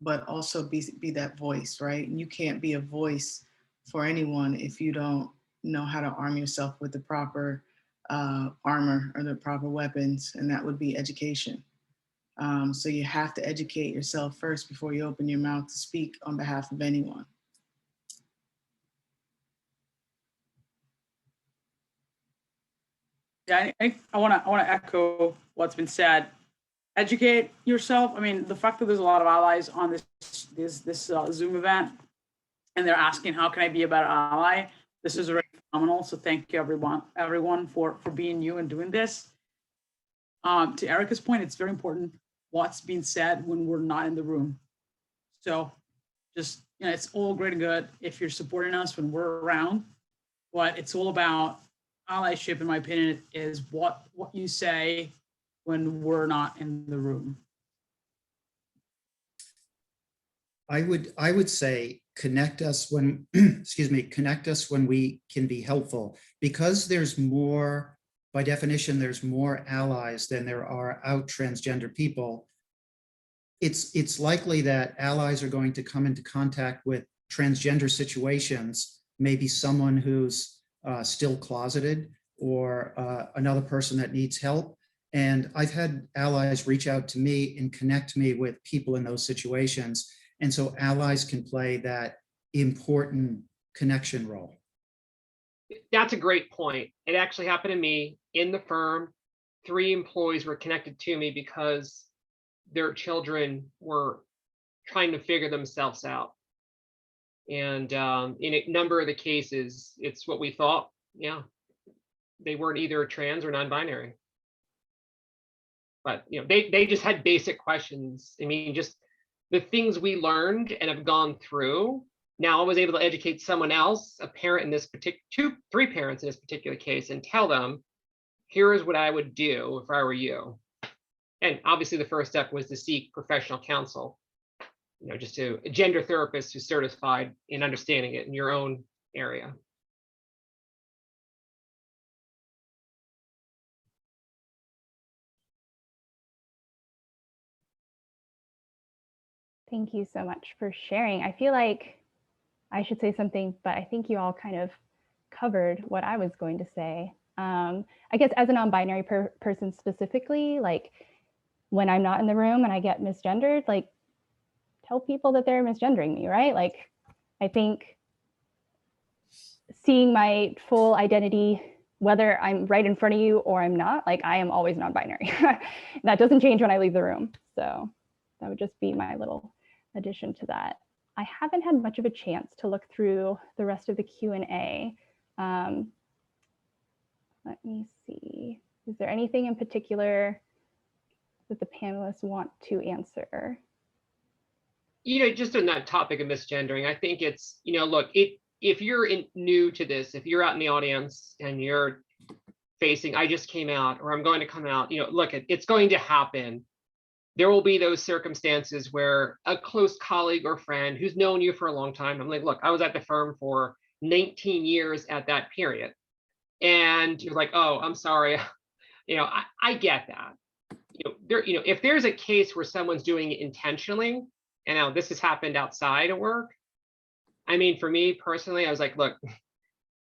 but also be that voice, right? And you can't be a voice for anyone if you don't know how to arm yourself with the proper armor or the proper weapons, and that would be education. So you have to educate yourself first before you open your mouth to speak on behalf of anyone. Yeah, I want to echo what's been said. Educate yourself. I mean, the fact that there's a lot of allies on this Zoom event, and they're asking, how can I be a better ally? This is already phenomenal. So thank you, everyone for being you and doing this. To Erica's point, it's very important what's being said when we're not in the room. So just, it's all great and good if you're supporting us when we're around, but it's all about allyship, in my opinion, is what you say when we're not in the room. I would say connect us when, excuse me, connect us when we can be helpful, because there's more, by definition, there's more allies than there are out transgender people. It's likely that allies are going to come into contact with transgender situations, maybe someone who's still closeted, or another person that needs help. And I've had allies reach out to me and connect me with people in those situations. And so allies can play that important connection role. That's a great point. It actually happened to me in the firm. 3 employees were connected to me because their children were trying to figure themselves out. And in a number of the cases, it's what we thought. Yeah, they weren't either trans or non-binary. But they just had basic questions. I mean, just the things we learned and have gone through. Now I was able to educate someone else, a parent in this particular, 3 parents in this particular case, and tell them, here is what I would do if I were you. And obviously the first step was to seek professional counsel, just to a gender therapist who's certified in understanding it in your own area. Thank you so much for sharing. I feel like I should say something, but I think you all kind of covered what I was going to say. I guess as a non-binary person specifically, like when I'm not in the room and I get misgendered, like tell people that they're misgendering me, right? Like I think seeing my full identity, whether I'm right in front of you or I'm not, like I am always non-binary. That doesn't change when I leave the room. So that would just be my little addition to that. I haven't had much of a chance to look through the rest of the Q&A. Let me see. Is there anything in particular that the panelists want to answer? Just on that topic of misgendering, I think it's, look, if you're new to this, if you're out in the audience and you're facing, I just came out or I'm going to come out, look, it's going to happen. There will be those circumstances where a close colleague or friend who's known you for a long time, I'm like, look, I was at the firm for 19 years at that period. And you're like, oh, I'm sorry. I get that. If there's a case where someone's doing it intentionally, and now this has happened outside of work. I mean, for me personally, I was like, look,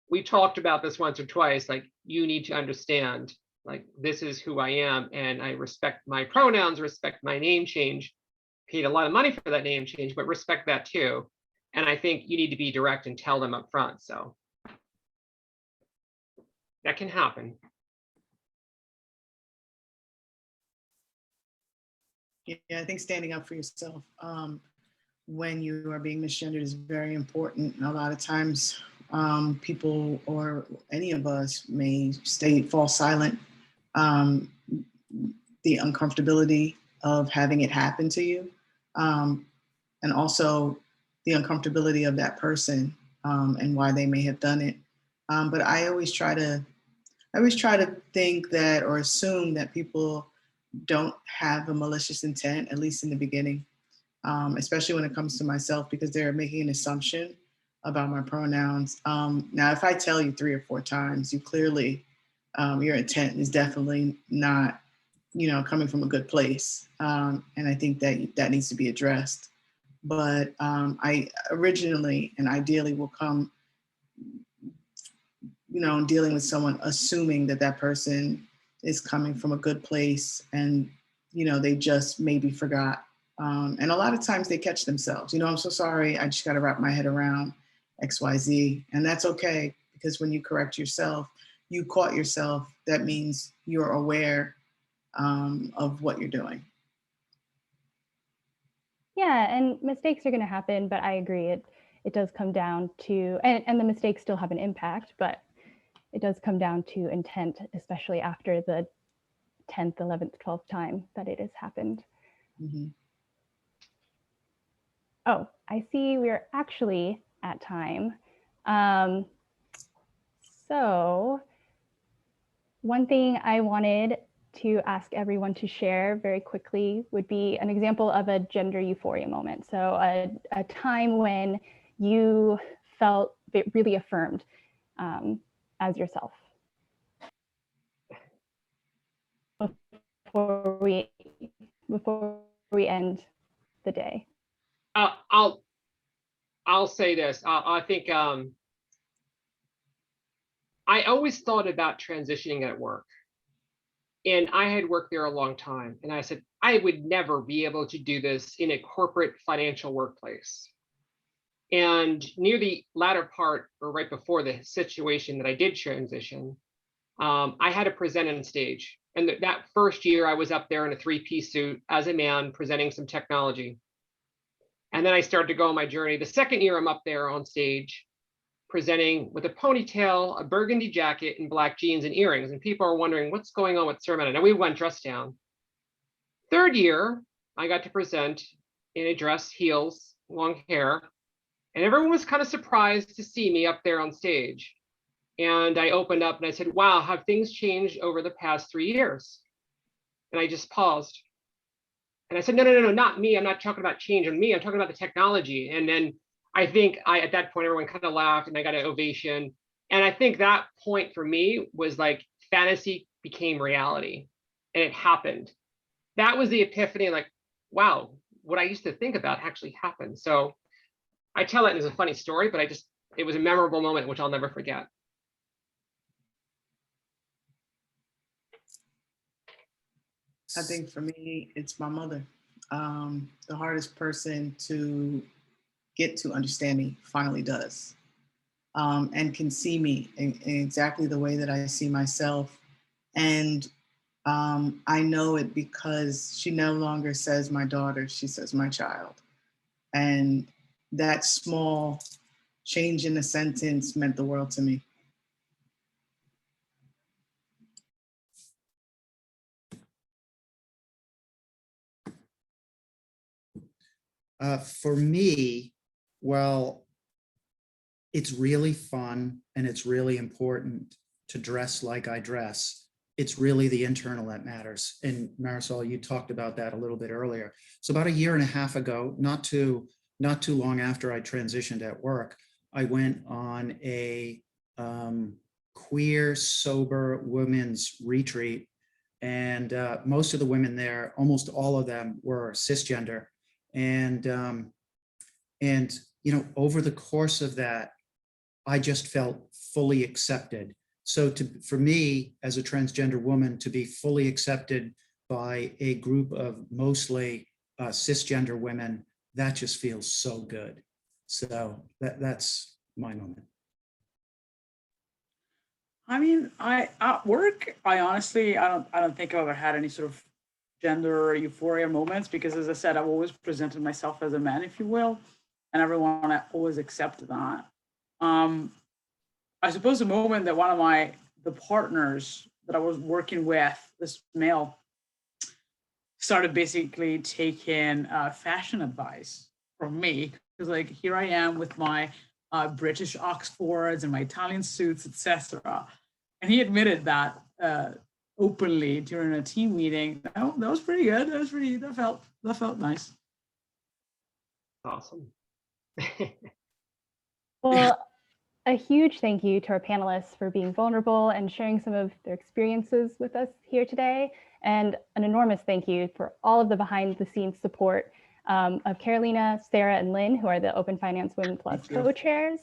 we talked about this once or twice, like, you need to understand, like, this is who I am, and I respect my pronouns, respect my name change, paid a lot of money for that name change, but respect that too. And I think you need to be direct and tell them up front. So that can happen. Yeah, I think standing up for yourself when you are being misgendered is very important. And a lot of times people or any of us may fall silent. The uncomfortability of having it happen to you, and also the uncomfortability of that person and why they may have done it. But I always try to think that or assume that people don't have a malicious intent, at least in the beginning, especially when it comes to myself, because they're making an assumption about my pronouns. Now, if I tell you 3 or 4 times, you clearly, your intent is definitely not, coming from a good place. And I think that needs to be addressed. But I originally and ideally will come, dealing with someone assuming that person is coming from a good place and, they just maybe forgot. And a lot of times they catch themselves, I'm so sorry, I just got to wrap my head around XYZ. And that's okay, because when you correct yourself, you caught yourself, that means you're aware of what you're doing. Yeah, and mistakes are going to happen, but I agree. It does come down to, and the mistakes still have an impact, but it does come down to intent, especially after the 10th, 11th, 12th time that it has happened. Mm-hmm. Oh, I see we're actually at time. So one thing I wanted to ask everyone to share very quickly would be an example of a gender euphoria moment. So a time when you felt really affirmed as yourself. Before we end the day. I'll say this. I think I always thought about transitioning at work. And I had worked there a long time. And I said, I would never be able to do this in a corporate financial workplace. And near the latter part, or right before the situation that I did transition, I had to present on stage. And that first year I was up there in a 3-piece suit as a man presenting some technology. And then I started to go on my journey. The second year I'm up there on stage presenting with a ponytail, a burgundy jacket, and black jeans and earrings. And people are wondering what's going on with Sermon. And we went dressed down. Third year, I got to present in a dress, heels, long hair. And everyone was kind of surprised to see me up there on stage. And I opened up and I said, wow, have things changed over the past 3 years? And I just paused. And I said, no, not me. I'm not talking about change on me. I'm talking about the technology. And then I think at that point, everyone kind of laughed and I got an ovation. And I think that point for me was like fantasy became reality and it happened. That was the epiphany, like, wow, what I used to think about actually happened. So I tell it as a funny story, but it was a memorable moment, which I'll never forget. I think for me, it's my mother. The hardest person to get to understand me finally does, and can see me in exactly the way that I see myself. And I know it because she no longer says my daughter, she says my child. And that small change in a sentence meant the world to me. For me, well, it's really fun and it's really important to dress like I dress. It's really the internal that matters. And Marisol, you talked about that a little bit earlier. So about a year and a half ago, not too long after I transitioned at work, I went on a queer, sober women's retreat. And most of the women there, almost all of them were cisgender. And you know, over the course of that, I just felt fully accepted. So for me, as a transgender woman, to be fully accepted by a group of mostly cisgender women, that just feels so good. So that's my moment. I mean, at work, I honestly, I don't think I've ever had any sort of gender euphoria moments because, as I said, I've always presented myself as a man, if you will, and everyone always accepted that. I suppose the moment that one of the partners that I was working with, this male, started basically taking fashion advice from me, because like here I am with my British Oxfords and my Italian suits, etc. And he admitted that openly during a team meeting. That was pretty good. That felt nice. Awesome. Well, a huge thank you to our panelists for being vulnerable and sharing some of their experiences with us here today. And an enormous thank you for all of the behind the scenes support of Carolina, Sarah, and Lynn, who are the Open Finance Women Plus co-chairs.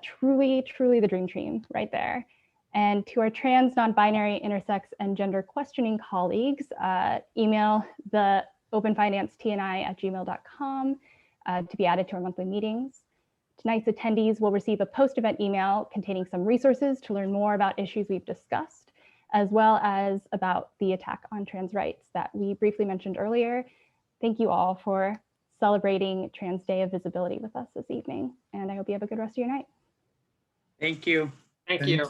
Truly, truly the dream team right there. And to our trans, non-binary, intersex, and gender questioning colleagues, email the openfinance@gmail.com to be added to our monthly meetings. Tonight's attendees will receive a post-event email containing some resources to learn more about issues we've discussed, as well as about the attack on trans rights that we briefly mentioned earlier. Thank you all for celebrating Trans Day of Visibility with us this evening, and I hope you have a good rest of your night. Thank you. Thank you.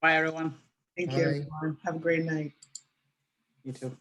Bye, everyone. Thank you, everyone. Have a great night. You too.